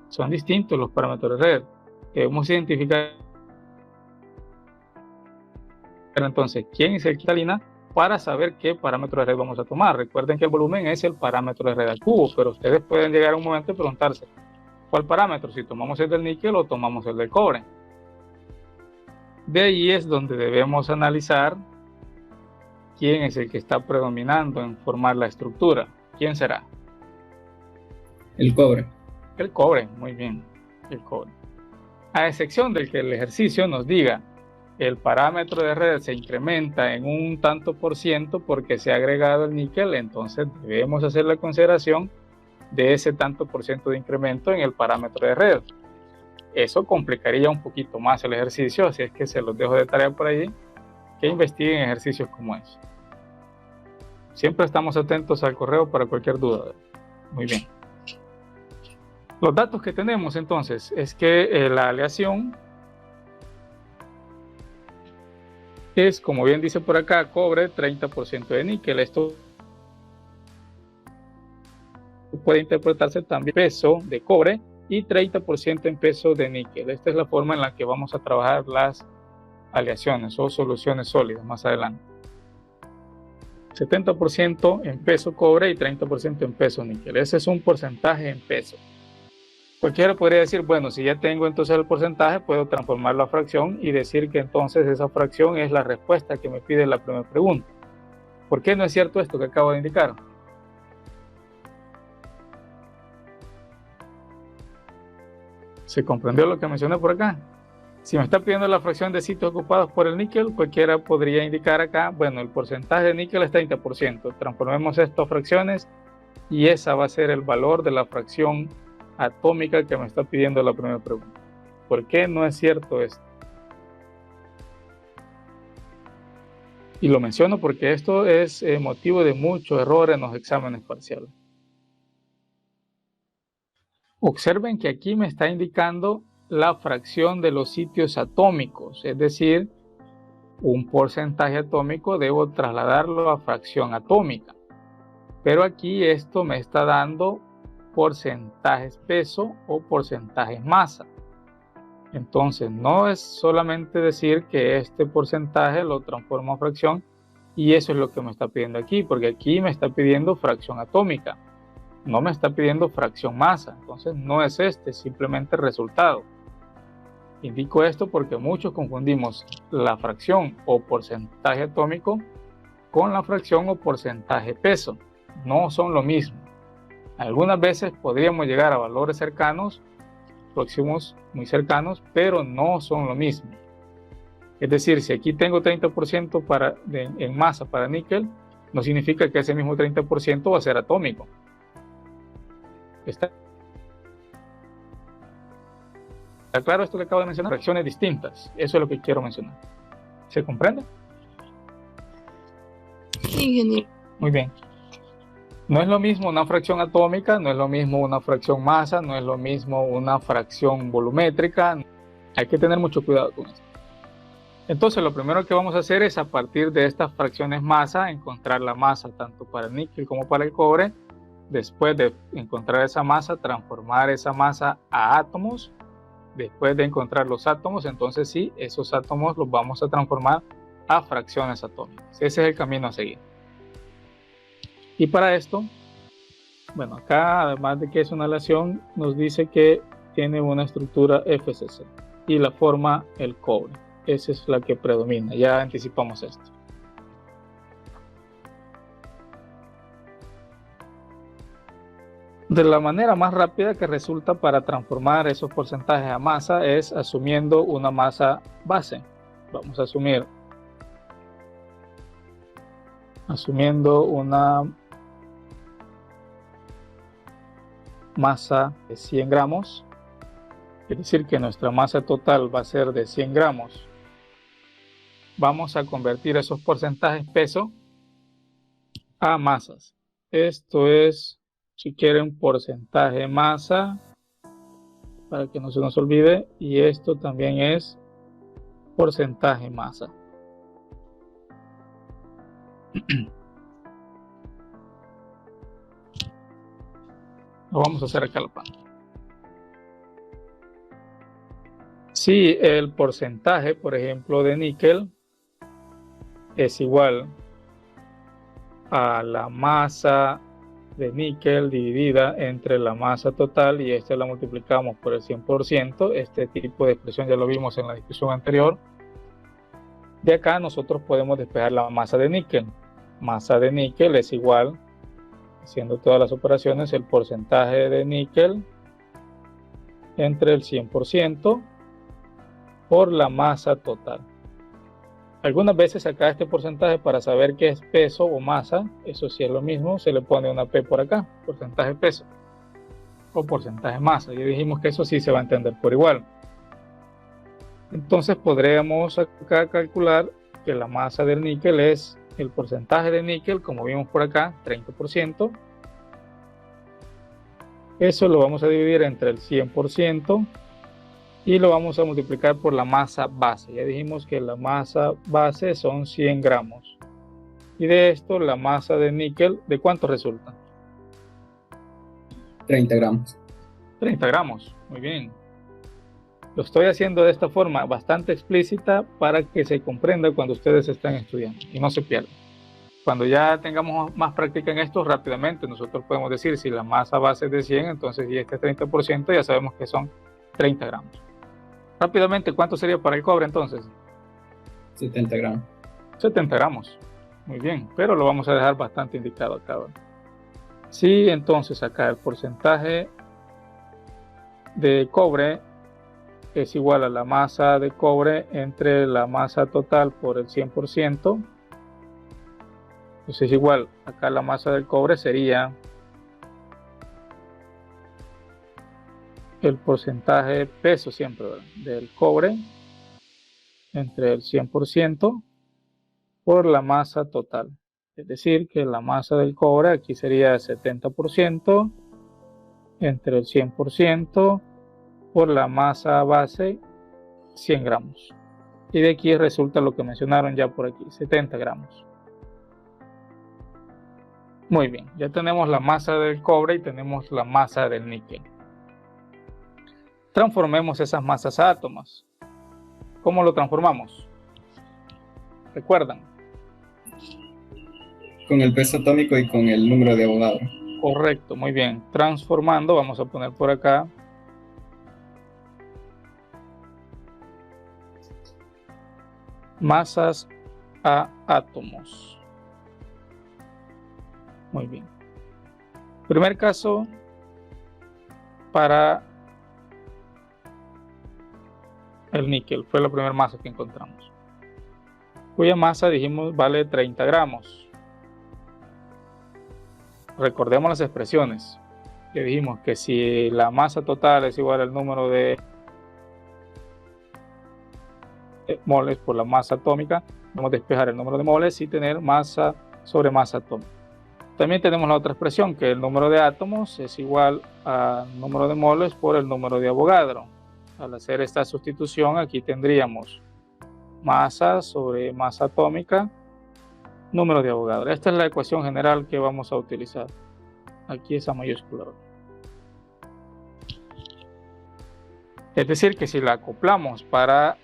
son distintos los parámetros de red. Debemos identificar entonces quién es el cristalina para saber qué parámetro de red vamos a tomar. Recuerden que el volumen es el parámetro de red al cubo, pero ustedes pueden llegar a un momento y preguntarse: ¿cuál parámetro? Si tomamos el del níquel o tomamos el del cobre. De ahí es donde debemos analizar quién es el que está predominando en formar la estructura. ¿Quién será? El cobre. El cobre, muy bien, el cobre. a excepción del que el ejercicio nos diga el parámetro de red se incrementa en un tanto por ciento porque se ha agregado el níquel, entonces debemos hacer la consideración de ese tanto por ciento de incremento en el parámetro de red. Eso complicaría un poquito más el ejercicio, así es que se los dejo de tarea por ahí, que investiguen ejercicios como ese. Siempre estamos atentos al correo para cualquier duda. Muy bien. Los datos que tenemos entonces es que la aleación es, como bien dice por acá, cobre, 30% de níquel. Esto puede interpretarse también peso de cobre y 30% en peso de níquel. Esta es la forma en la que vamos a trabajar las aleaciones o soluciones sólidas más adelante. 70% en peso cobre y 30% en peso níquel. Ese es un porcentaje en peso. Cualquiera podría decir, bueno, si ya tengo entonces el porcentaje, puedo transformar la fracción y decir que entonces esa fracción es la respuesta que me pide la primera pregunta. ¿Por qué no es cierto esto que acabo de indicar? ¿Se comprendió lo que mencioné por acá? Si me está pidiendo la fracción de sitios ocupados por el níquel, cualquiera podría indicar acá, bueno, el porcentaje de níquel es 30%. Transformemos esto a fracciones y esa va a ser el valor de la fracción atómica que me está pidiendo la primera pregunta. ¿Por qué no es cierto esto? Y lo menciono porque esto es motivo de mucho error en los exámenes parciales. Observen que aquí me está indicando la fracción de los sitios atómicos, es decir, un porcentaje atómico debo trasladarlo a fracción atómica. Pero aquí esto me está dando porcentajes peso o porcentajes masa. Entonces no es solamente decir que este porcentaje lo transformo a fracción y eso es lo que me está pidiendo aquí, porque aquí me está pidiendo fracción atómica, no me está pidiendo fracción masa. Entonces no es este, simplemente resultado. Indico esto porque muchos confundimos la fracción o porcentaje atómico con la fracción o porcentaje peso. No son lo mismo. Algunas veces podríamos llegar a valores cercanos, próximos, muy cercanos, pero no son lo mismo. Es decir, si aquí tengo 30% en masa para níquel, no significa que ese mismo 30% va a ser atómico. ¿Está claro esto que acabo de mencionar? Fracciones distintas, eso es lo que quiero mencionar. ¿Se comprende? Sí, ingeniero. Muy bien. No es lo mismo una fracción atómica, no es lo mismo una fracción masa, no es lo mismo una fracción volumétrica. Hay que tener mucho cuidado con esto. Entonces, lo primero que vamos a hacer es, a partir de estas fracciones masa, encontrar la masa tanto para el níquel como para el cobre. Después de encontrar esa masa, transformar esa masa a átomos. Después de encontrar los átomos, entonces sí, esos átomos los vamos a transformar a fracciones atómicas. Ese es el camino a seguir. Y para esto, bueno, acá además de que es una aleación, nos dice que tiene una estructura FCC y la forma el cobre. Esa es la que predomina, ya anticipamos esto. De la manera más rápida que resulta para transformar esos porcentajes a masa es asumiendo una masa base. Vamos a asumiendo una masa de 100 gramos, es decir que nuestra masa total va a ser de 100 gramos. Vamos a convertir esos porcentajes peso a masas. Esto es, si quieren, porcentaje masa, para que no se nos olvide, y esto también es porcentaje masa. Lo vamos a hacer acá a la pantalla. Si el porcentaje, por ejemplo, de níquel es igual a la masa de níquel dividida entre la masa total y esta la multiplicamos por el 100%, este tipo de expresión ya lo vimos en la discusión anterior. De acá nosotros podemos despejar la masa de níquel. Masa de níquel es igual, haciendo todas las operaciones, el porcentaje de níquel entre el 100% por la masa total. Algunas veces acá este porcentaje, para saber qué es peso o masa, eso sí es lo mismo, se le pone una P por acá, porcentaje peso o porcentaje masa. Ya dijimos que eso sí se va a entender por igual. Entonces podríamos acá calcular que la masa del níquel es el porcentaje de níquel, como vimos por acá, 30%. Eso lo vamos a dividir entre el 100% y lo vamos a multiplicar por la masa base. Ya dijimos que la masa base son 100 gramos. Y de esto la masa de níquel, ¿de cuánto resulta? 30 gramos. 30 gramos, muy bien. Lo estoy haciendo de esta forma bastante explícita para que se comprenda cuando ustedes están estudiando y no se pierdan. Cuando ya tengamos más práctica en esto, rápidamente nosotros podemos decir si la masa base es de 100, entonces si este es 30%, ya sabemos que son 30 gramos. Rápidamente, ¿cuánto sería para el cobre entonces? 70 gramos. 70 gramos. Muy bien, pero lo vamos a dejar bastante indicado acá. Sí, entonces acá el porcentaje de cobre es igual a la masa de cobre entre la masa total por el 100%. Entonces igual, acá la masa del cobre sería el porcentaje peso siempre, ¿verdad?, del cobre entre el 100% por la masa total. Es decir, que la masa del cobre aquí sería 70% entre el 100% por la masa base, 100 gramos. Y de aquí resulta lo que mencionaron ya por aquí, 70 gramos. Muy bien, ya tenemos la masa del cobre y tenemos la masa del níquel. Transformemos esas masas a átomos. ¿Cómo lo transformamos? ¿Recuerdan? Con el peso atómico y con el número de Avogadro. Correcto, muy bien. Transformando, vamos a poner por acá masas a átomos. Muy bien. Primer caso para el níquel, fue la primera masa que encontramos, cuya masa dijimos vale 30 gramos. Recordemos las expresiones que dijimos, que si la masa total es igual al número de moles por la masa atómica, vamos a despejar el número de moles y tener masa sobre masa atómica. También tenemos la otra expresión, que el número de átomos es igual al número de moles por el número de Avogadro. Al hacer esta sustitución, aquí tendríamos masa sobre masa atómica, número de Avogadro. Esta es la ecuación general que vamos a utilizar. Aquí esa mayúscula. Es decir, que si la acoplamos para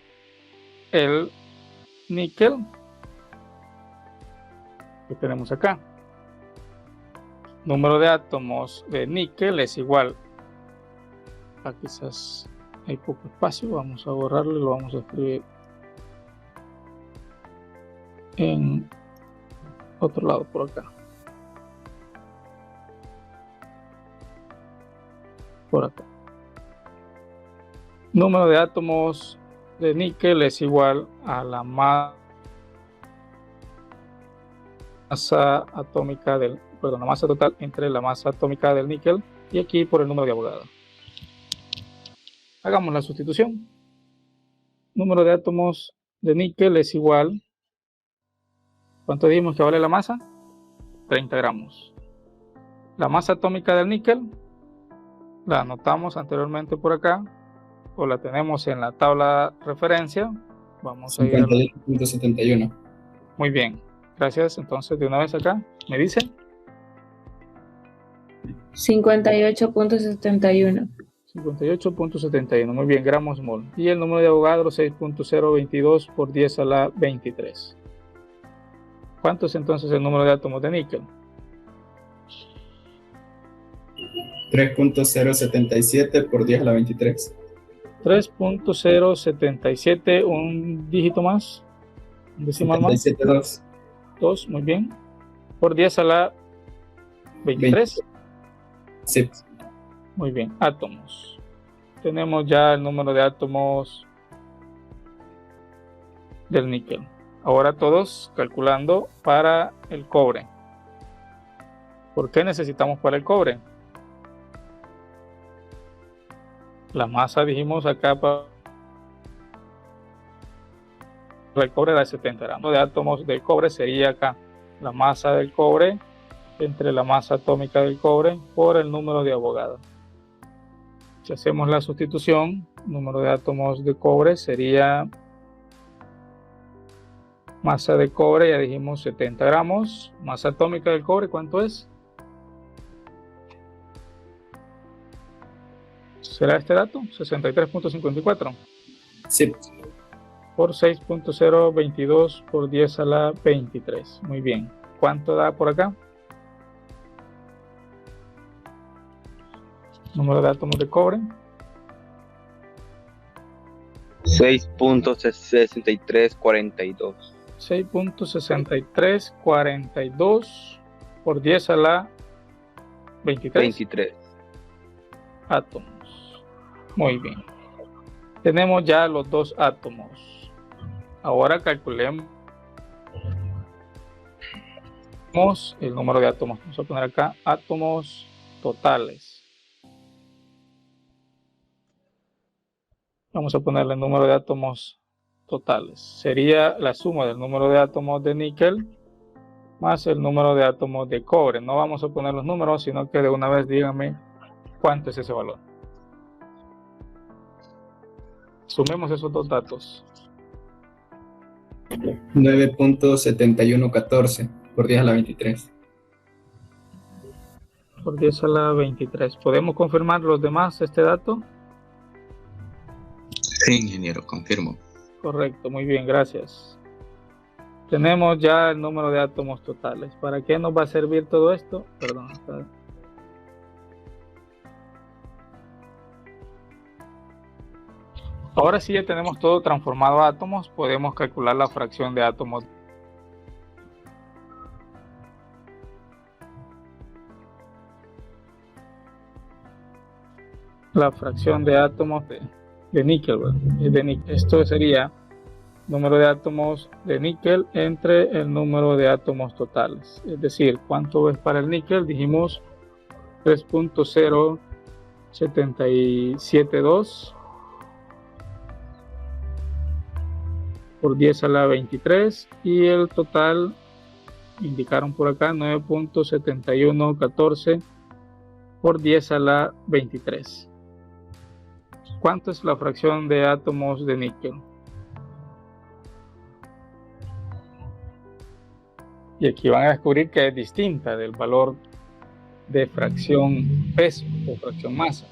el níquel, que tenemos acá, número de átomos de níquel es igual a, quizás hay poco espacio, vamos a borrarlo y lo vamos a escribir en otro lado por acá, por acá. Número de átomos de níquel es igual a la masa atómica del, la masa total entre la masa atómica del níquel y aquí por el número de Avogadro. Hagamos la sustitución. Número de átomos de níquel es igual, ¿cuánto dijimos que vale la masa? 30 gramos. La masa atómica del níquel la anotamos anteriormente por acá, o la tenemos en la tabla referencia. Vamos a ir a 58.71. Muy bien, gracias. Entonces de una vez acá, ¿me dice? 58.71. 58.71, muy bien, gramos mol. Y el número de Avogadro 6.022 por 10 a la 23. ¿Cuánto es entonces el número de átomos de níquel? 3.077 por 10 a la 23. 3.077, un dígito más, un decimal más. 77.2. 2, muy bien. Por 10 a la 23. Sí. Muy bien, átomos. Tenemos ya el número de átomos del níquel. Ahora todos calculando para el cobre. ¿Por qué necesitamos para el cobre? La masa, dijimos acá, para el cobre era de 70 gramos de átomos del cobre, sería acá la masa del cobre entre la masa atómica del cobre por el número de Avogadro. Si hacemos la sustitución, número de átomos de cobre sería masa de cobre, ya dijimos 70 gramos, masa atómica del cobre, ¿cuánto es? ¿Será este dato? 63.54. Sí. Por 6.022 por 10 a la 23. Muy bien. ¿Cuánto da por acá? Número de átomos de cobre. 6.6342. 6.6342 por 10 a la 23 átomos. Muy bien. Tenemos ya los dos átomos. Ahora calculemos el número de átomos. Vamos a poner acá átomos totales. Vamos a ponerle el número de átomos totales. Sería la suma del número de átomos de níquel más el número de átomos de cobre. No vamos a poner los números, sino que de una vez díganme cuánto es ese valor. Sumemos esos dos datos. 9.7114 por 10 a la 23. Por 10 a la 23. ¿Podemos confirmar los demás este dato? Sí, ingeniero, confirmo. Correcto, muy bien, gracias. Tenemos ya el número de átomos totales. ¿Para qué nos va a servir todo esto? Perdón. Ahora sí ya tenemos todo transformado a átomos, podemos calcular la fracción de átomos. La fracción de átomos de níquel, esto sería número de átomos de níquel entre el número de átomos totales. Es decir, ¿cuánto es para el níquel? Dijimos 3.0772 por 10 a la 23 y el total indicaron por acá 9.7114 por 10 a la 23. ¿Cuánto es la fracción de átomos de níquel? Y aquí van a descubrir que es distinta del valor de fracción peso o fracción masa.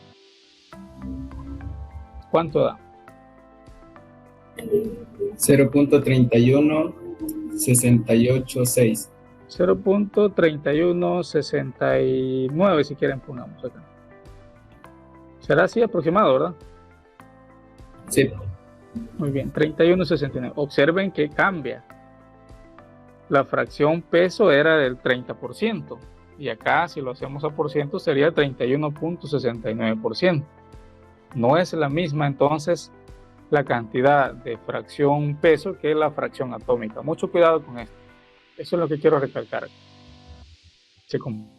¿Cuánto da? 0.31686. 0.3169 si quieren pongamos acá. Será así aproximado, ¿verdad? Sí. Muy bien, 3169. Observen que cambia. La fracción peso era del 30% y acá si lo hacemos a por ciento sería 31.69%. No es la misma entonces la cantidad de fracción peso que la fracción atómica. Mucho cuidado con esto. Eso es lo que quiero recalcar. ¿Se comprende?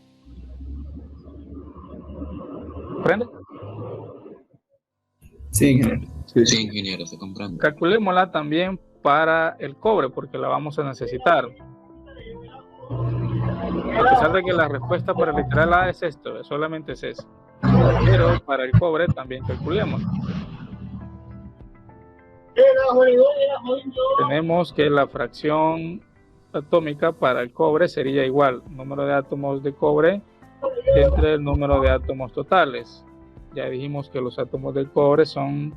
Sí, ingeniero. Sí, ingeniero, se comprende. Calculémosla también para el cobre porque la vamos a necesitar. A pesar de que la respuesta para el literal A es esto, solamente es eso. Pero para el cobre también calculemos. Tenemos que la fracción atómica para el cobre sería igual número de átomos de cobre entre el número de átomos totales. Ya dijimos que los átomos del cobre son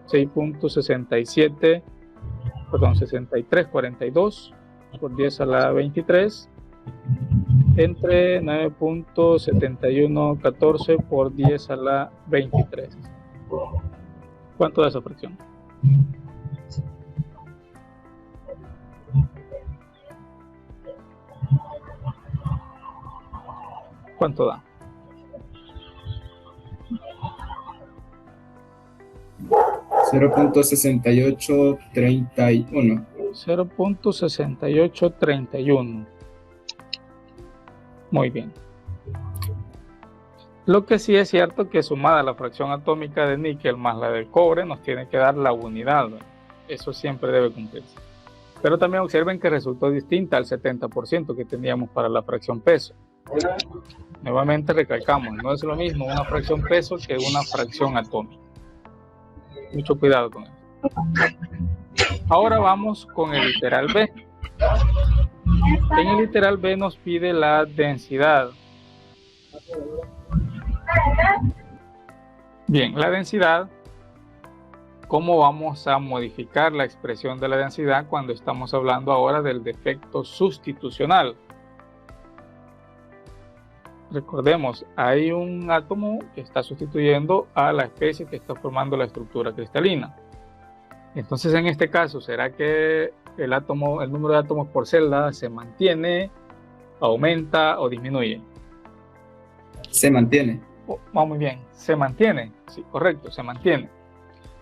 6342 por 10 a la 23 entre 9.7114 por 10 a la 23. ¿Cuánto da esa fracción? ¿Cuánto da? 0.6831. 0.6831. Muy bien. Lo que sí es cierto que sumada la fracción atómica de níquel más la del cobre nos tiene que dar la unidad, ¿verdad? Eso siempre debe cumplirse. Pero también observen que resultó distinta al 70% que teníamos para la fracción peso. Nuevamente recalcamos, no es lo mismo una fracción peso que una fracción atómica. Mucho cuidado con eso. Ahora vamos con el literal B. En el literal B nos pide la densidad. Bien, la densidad, ¿cómo vamos a modificar la expresión de la densidad cuando estamos hablando ahora del defecto sustitucional? Recordemos, hay un átomo que está sustituyendo a la especie que está formando la estructura cristalina. Entonces, en este caso, ¿será que el número de átomos por celda se mantiene, aumenta o disminuye? Se mantiene. Muy bien, se mantiene. Sí, correcto, se mantiene.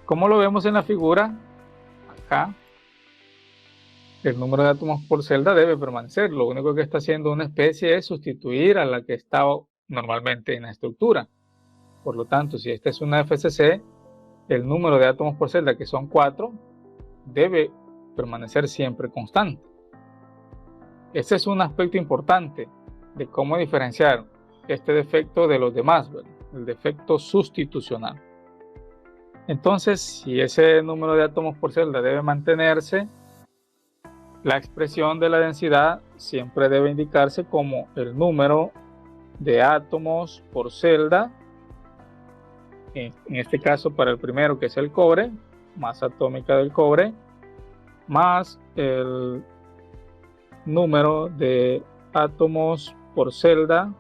Como lo vemos en la figura, acá, el número de átomos por celda debe permanecer. Lo único que está haciendo una especie es sustituir a la que estaba normalmente en la estructura. Por lo tanto, si esta es una FCC, el número de átomos por celda, que son 4, debe permanecer siempre constante. Este es un aspecto importante de cómo diferenciar este defecto de los demás, ¿verdad? El defecto sustitucional. Entonces, si ese número de átomos por celda debe mantenerse, la expresión de la densidad siempre debe indicarse como el número de átomos por celda, en este caso para el primero, que es el cobre, masa atómica del cobre, más el número de átomos por celda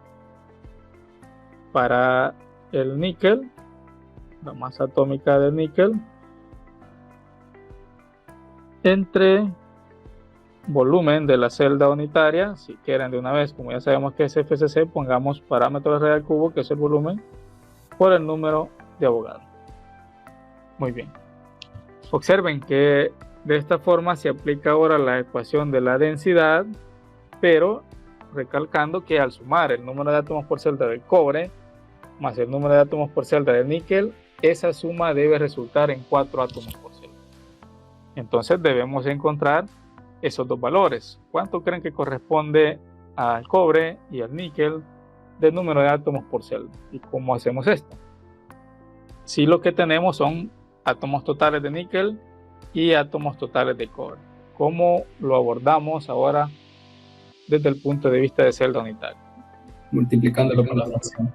para el níquel, la masa atómica del níquel, entre volumen de la celda unitaria. Si quieren de una vez, como ya sabemos que es FCC, pongamos parámetro de raíz al cubo, que es el volumen, por el número de Avogadro. Muy bien. Observen que de esta forma se aplica ahora la ecuación de la densidad, pero recalcando que al sumar el número de átomos por celda del cobre más el número de átomos por celda del níquel, esa suma debe resultar en 4 átomos por celda. Entonces debemos encontrar esos dos valores. ¿Cuánto creen que corresponde al cobre y al níquel del número de átomos por celda? ¿Y cómo hacemos esto? Si lo que tenemos son átomos totales de níquel y átomos totales de cobre. ¿Cómo lo abordamos ahora desde el punto de vista de celda unitaria? Multiplicándolo por la fracción.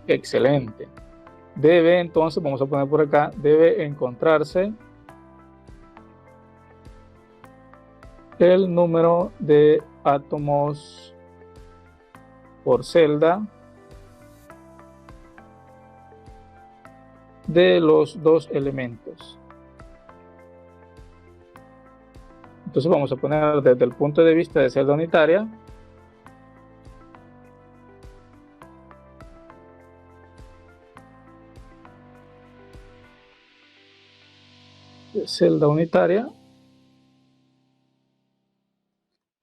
Excelente. Debe entonces, vamos a poner por acá, debe encontrarse el número de átomos por celda de los dos elementos. Entonces vamos a poner desde el punto de vista de celda unitaria,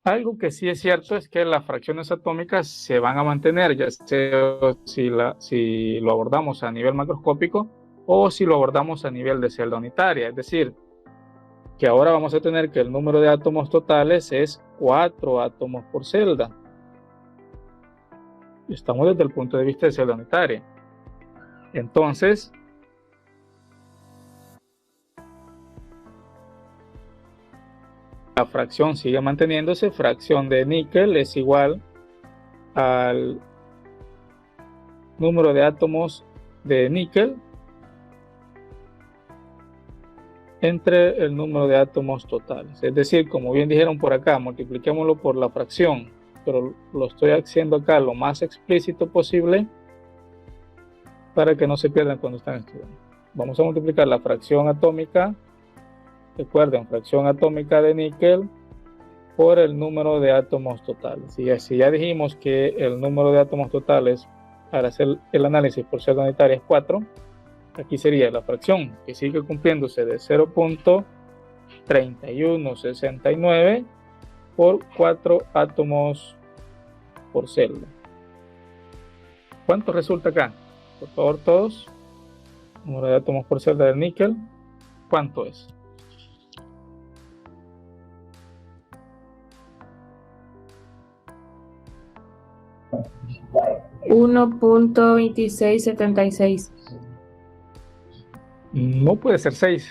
algo que sí es cierto es que las fracciones atómicas se van a mantener, ya sea si lo abordamos a nivel macroscópico o si lo abordamos a nivel de celda unitaria. Es decir, que ahora vamos a tener que el número de átomos totales es 4 átomos por celda. Estamos desde el punto de vista de celda unitaria. Entonces, la fracción sigue manteniéndose. Fracción de níquel es igual al número de átomos de níquel entre el número de átomos totales. Es decir, como bien dijeron por acá, multipliquémoslo por la fracción, pero lo estoy haciendo acá lo más explícito posible para que no se pierdan cuando están estudiando. Vamos a multiplicar la fracción atómica, recuerden, fracción atómica de níquel por el número de átomos totales. Y así ya dijimos que el número de átomos totales para hacer el análisis por celda unitaria es 4. Aquí sería la fracción que sigue cumpliéndose de 0.6831 3169 por 4 átomos por celda. ¿Cuánto resulta acá? Por favor, todos. Número de átomos por celda del níquel. ¿Cuánto es? $1.2676. No puede ser 6.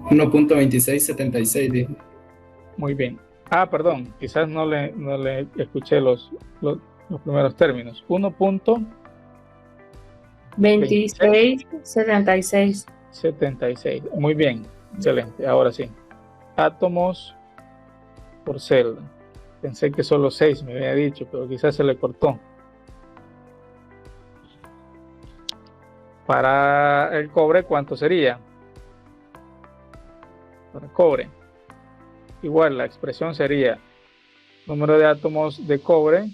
$1.2676, dijo. Muy bien. Ah, perdón, quizás no le escuché los primeros términos. 2676. 1.76. Muy bien, excelente. Ahora sí. Átomos por celda. Pensé que solo 6 me había dicho, pero quizás se le cortó. Para el cobre, ¿cuánto sería? Para cobre. Igual, la expresión sería número de átomos de cobre,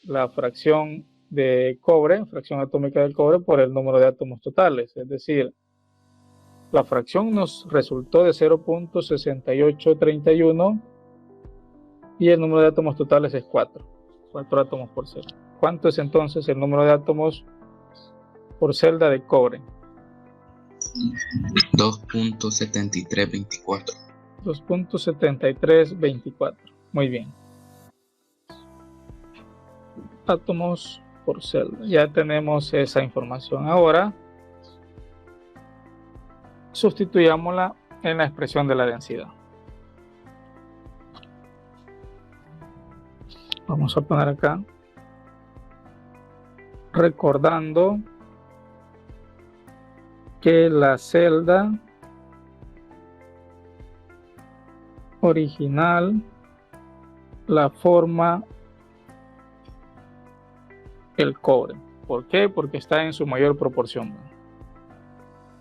la fracción de cobre, fracción atómica del cobre, por el número de átomos totales. Es decir, la fracción nos resultó de 0.6831 y el número de átomos totales es 4. 4 átomos por celda. ¿Cuánto es entonces el número de átomos por celda de cobre? 2.7324. 2.7324. Muy bien. Átomos por celda. Ya tenemos esa información. Ahora sustituyámosla en la expresión de la densidad. Vamos a poner acá, recordando que la celda original la forma el cobre. ¿Por qué? Porque está en su mayor proporción.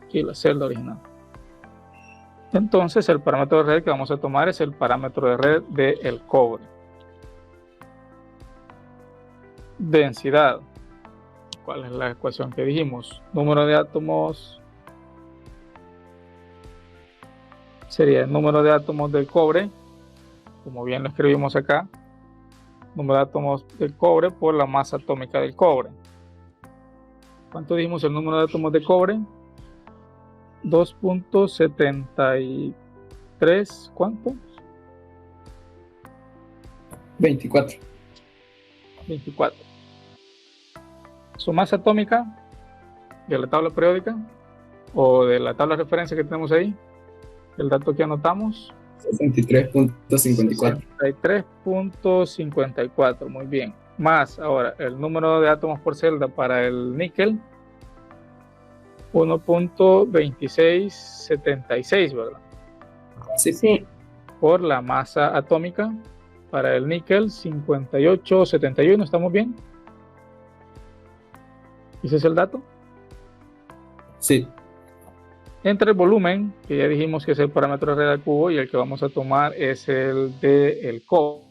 Aquí la celda original. Entonces el parámetro de red que vamos a tomar es el parámetro de red del cobre. Densidad. ¿Cuál es la ecuación que dijimos? Número de átomos sería el número de átomos del cobre, como bien lo escribimos acá, número de átomos del cobre por la masa atómica del cobre. ¿Cuánto dijimos el número de átomos de cobre? 2.73, ¿cuánto? 24. 24. Su masa atómica de la tabla periódica o de la tabla de referencia que tenemos ahí, el dato que anotamos, 63.54. 63.54, muy bien. Más ahora el número de átomos por celda para el níquel, 1.2676, ¿verdad? Sí. Por la masa atómica para el níquel, 5871, ¿estamos bien? ¿Ese es el dato? Sí. Entre el volumen, que ya dijimos que es el parámetro de red al cubo, y el que vamos a tomar es el del cobre.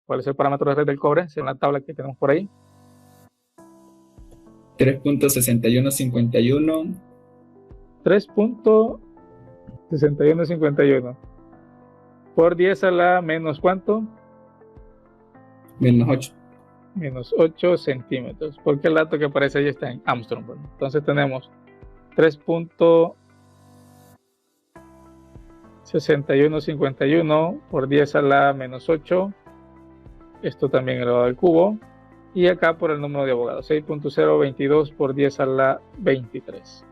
¿Cuál es el parámetro de red del cobre? Es en la tabla que tenemos por ahí. 3.6151. 3.6151 por 10 a la menos ¿cuánto? Menos 8. Menos 8 centímetros, porque el dato que aparece ahí está en Armstrong. Entonces tenemos 3.6151 por 10 a la menos 8, esto también elevado al cubo, y acá por el número de Avogadro, 6.022 por 10 a la 23.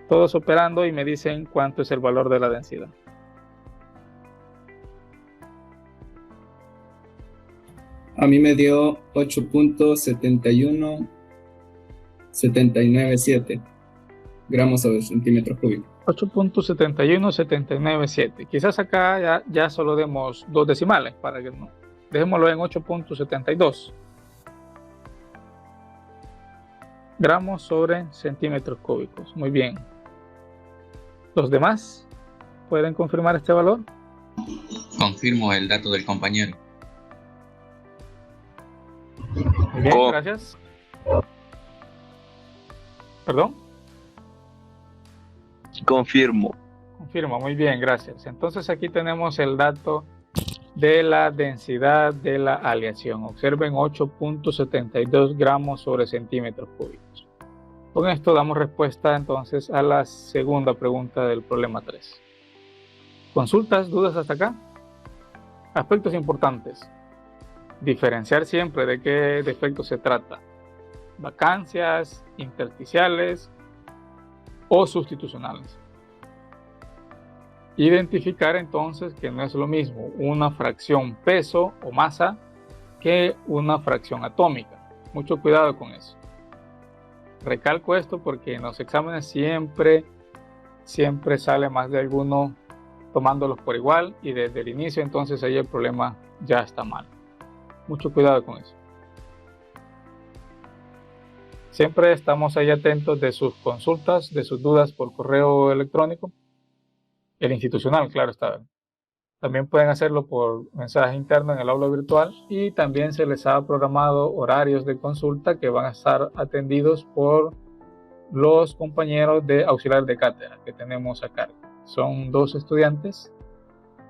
Todos operando y me dicen cuánto es el valor de la densidad. A mí me dio 8.71797 gramos sobre centímetros cúbicos. 8.71797. Quizás acá ya solo demos 2 decimales para que no. Dejémoslo en 8.72 gramos sobre centímetros cúbicos. Muy bien. ¿Los demás pueden confirmar este valor? Confirmo el dato del compañero. Muy bien, Co- gracias. ¿Perdón? Confirmo. Confirma, muy bien, gracias. Entonces aquí tenemos el dato de la densidad de la aleación. Observen 8.72 gramos sobre centímetros cúbicos. Con esto damos respuesta entonces a la segunda pregunta del problema 3. ¿Consultas, dudas hasta acá? Aspectos importantes. Diferenciar siempre de qué defecto se trata. Vacancias, intersticiales o sustitucionales. Identificar entonces que no es lo mismo una fracción peso o masa que una fracción atómica. Mucho cuidado con eso. Recalco esto porque en los exámenes siempre sale más de alguno tomándolos por igual y desde el inicio entonces ahí el problema ya está mal. Mucho cuidado con eso. Siempre estamos ahí atentos de sus consultas, de sus dudas por correo electrónico. El institucional, claro está. También pueden hacerlo por mensaje interno en el aula virtual y también se les ha programado horarios de consulta que van a estar atendidos por los compañeros de auxiliar de cátedra que tenemos a cargo. Son 2 estudiantes,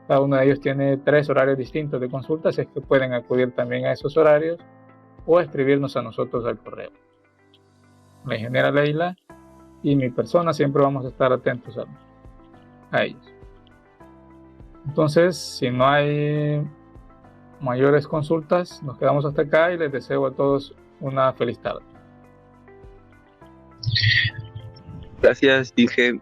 cada uno de ellos tiene 3 horarios distintos de consulta, así es que pueden acudir también a esos horarios o escribirnos a nosotros al correo. La ingeniera Leila y mi persona siempre vamos a estar atentos a ellos. Entonces, si no hay mayores consultas, nos quedamos hasta acá y les deseo a todos una feliz tarde. Gracias, Inge.